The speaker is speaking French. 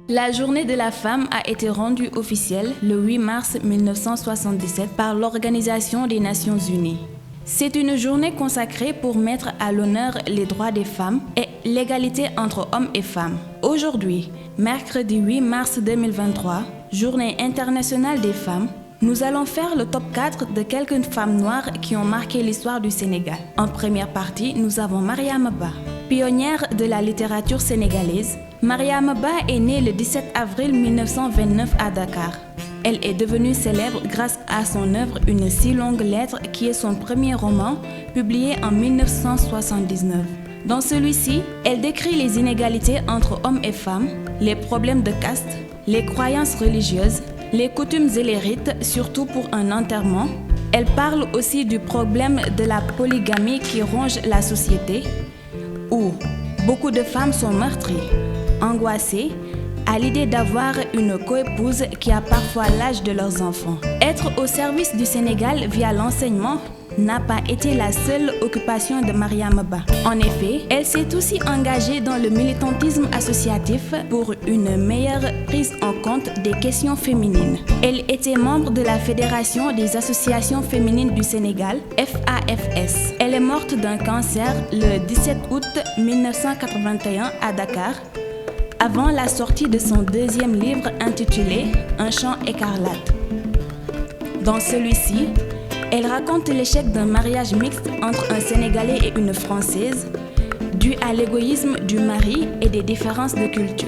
La journée de la femme a été rendue officielle le 8 mars 1977 par l'Organisation des Nations Unies. C'est une journée consacrée pour mettre à l'honneur les droits des femmes et l'égalité entre hommes et femmes. Aujourd'hui, mercredi 8 mars 2023, Journée internationale des femmes, nous allons faire le top 4 de quelques femmes noires qui ont marqué l'histoire du Sénégal. En première partie, nous avons Mariama Ba. Pionnière de la littérature sénégalaise, Mariama Ba est née le 17 avril 1929 à Dakar. Elle est devenue célèbre grâce à son œuvre Une si longue lettre qui est son premier roman, publié en 1979. Dans celui-ci, elle décrit les inégalités entre hommes et femmes, les problèmes de caste, les croyances religieuses, les coutumes et les rites, surtout pour un enterrement. Elle parle aussi du problème de la polygamie qui ronge la société, où beaucoup de femmes sont meurtries, angoissées, à l'idée d'avoir une coépouse qui a parfois l'âge de leurs enfants. Être au service du Sénégal via l'enseignement n'a pas été la seule occupation de Mariama Ba. En effet, elle s'est aussi engagée dans le militantisme associatif pour une meilleure prise en compte des questions féminines. Elle était membre de la Fédération des associations féminines du Sénégal, FAFS. Elle est morte d'un cancer le 17 août 1981 à Dakar, avant la sortie de son deuxième livre intitulé Un chant écarlate. Dans celui-ci, elle raconte l'échec d'un mariage mixte entre un Sénégalais et une Française, dû à l'égoïsme du mari et des différences de culture.